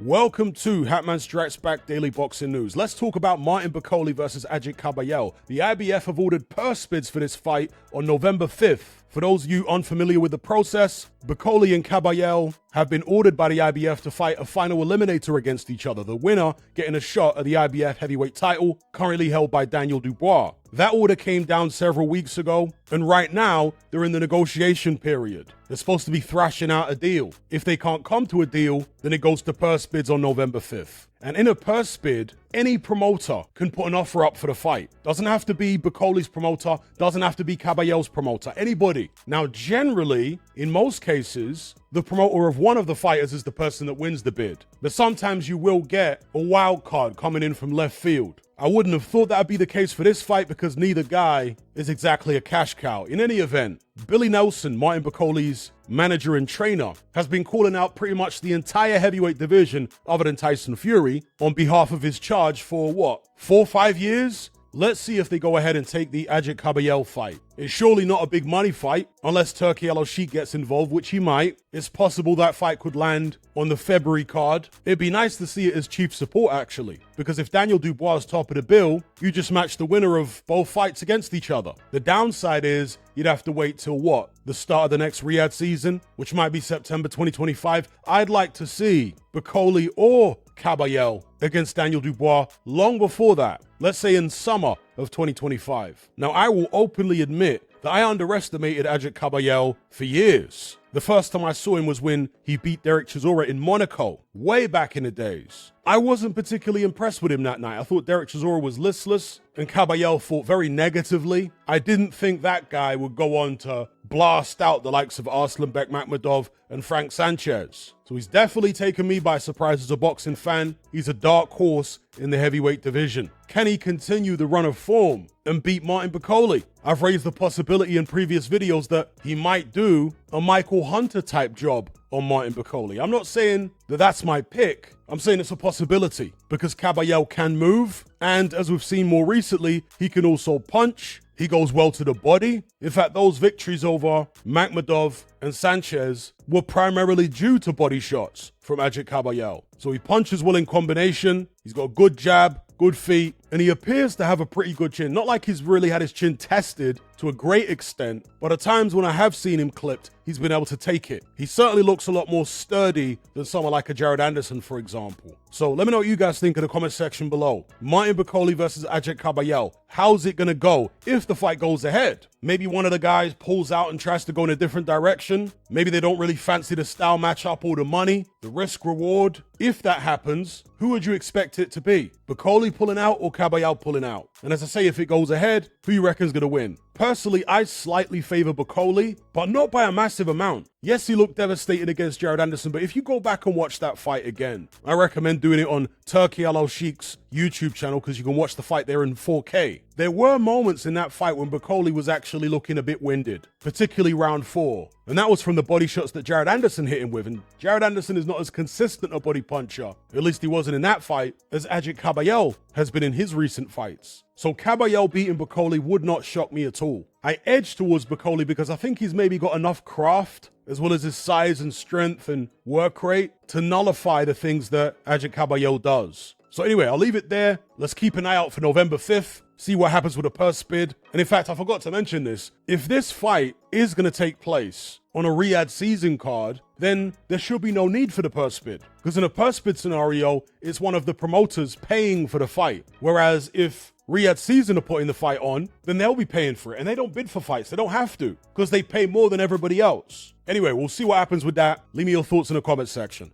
Welcome to Hatman Strikes Back Daily Boxing News. Let's talk about Martin Bakole versus Agit Kabayel. The IBF have ordered purse bids for this fight on November 5th. For those of you unfamiliar with the process, Bakole and Kabayel have been ordered by the IBF to fight a final eliminator against each other, the winner getting a shot at the IBF heavyweight title, currently held by Daniel Dubois. That order came down several weeks ago, and right now, they're in the negotiation period. They're supposed to be thrashing out a deal. If they can't come to a deal, then it goes to purse bids on November 5th. And in a purse bid, any promoter can put an offer up for the fight. Doesn't have to be Bakole's promoter, doesn't have to be Kabayel's promoter, anybody. Now, generally, in most cases, the promoter of one of the fighters is the person that wins the bid. But sometimes you will get a wild card coming in from left field. I wouldn't have thought that would be the case for this fight because neither guy is exactly a cash cow. In any event, Billy Nelson, Martin Bakole's manager and trainer, has been calling out pretty much the entire heavyweight division other than Tyson Fury on behalf of his charge for what, 4 or 5 years? Let's see if they go ahead and take the Agit Kabayel fight. It's surely not a big money fight, unless Turki Al-Sheikh gets involved, which he might. It's possible that fight could land on the February card. It'd be nice to see it as chief support, actually, because if Daniel Dubois is top of the bill, you just match the winner of both fights against each other. The downside is you'd have to wait till what? The start of the next Riyadh season, which might be September 2025. I'd like to see Bakole or Kabayel against Daniel Dubois long before that. Let's say in summer of 2025. Now, I will openly admit that I underestimated Agit Kabayel for years. The first time I saw him was when he beat Derek Chisora in Monaco, way back in the days. I wasn't particularly impressed with him that night. I thought Derek Chisora was listless and Kabayel fought very negatively. I didn't think that guy would go on to blast out the likes of Arslanbek Makhmudov and Frank Sanchez. So he's definitely taken me by surprise as a boxing fan. He's a dark horse in the heavyweight division. Can he continue the run of form and beat Martin Bakole? I've raised the possibility in previous videos that he might do a Michael Hunter type job on Martin Bakole. I'm not saying that that's my pick. I'm saying it's a possibility because Kabayel can move. And as we've seen more recently, he can also punch. He goes well to the body. In fact, those victories over Makhmudov and Sanchez were primarily due to body shots from Agit Kabayel. So he punches well in combination. He's got a good jab, good feet, and he appears to have a pretty good chin. Not like he's really had his chin tested to a great extent, but at times when I have seen him clipped, he's been able to take it. He certainly looks a lot more sturdy than someone like a Jared Anderson, for example. So let me know what you guys think in the comment section below. Martin Bakole versus Agit Kabayel. How's it gonna go if the fight goes ahead? Maybe one of the guys pulls out and tries to go in a different direction. Maybe they don't really fancy the style matchup or the money, the risk reward. If that happens, who would you expect it to be? Bakole pulling out or Kabayel pulling out? And as I say, if it goes ahead, who you reckon's gonna win? Personally, I slightly favor Bakole, but not by a massive amount. Yes, he looked devastated against Jared Anderson, but if you go back and watch that fight again, I recommend doing it on Turki Al-Sheikh's YouTube channel because you can watch the fight there in 4K. There were moments in that fight when Bakole was actually looking a bit winded, particularly round 4. And that was from the body shots that Jared Anderson hit him with. And Jared Anderson is not as consistent a body puncher, at least he wasn't in that fight, as Agit Kabayel has been in his recent fights. So Kabayel beating Bakole would not shock me at all. I edge towards Bakole because I think he's maybe got enough craft, as well as his size and strength and work rate, to nullify the things that Agit Kabayel does. So anyway, I'll leave it there. Let's keep an eye out for November 5th, see what happens with a purse bid. And in fact, I forgot to mention this. If this fight is going to take place on a Riyadh season card, then there should be no need for the purse bid. Because in a purse bid scenario, it's one of the promoters paying for the fight. Whereas if Riyadh season are putting the fight on, then they'll be paying for it. And they don't bid for fights. They don't have to because they pay more than everybody else. Anyway, we'll see what happens with that. Leave me your thoughts in the comment section.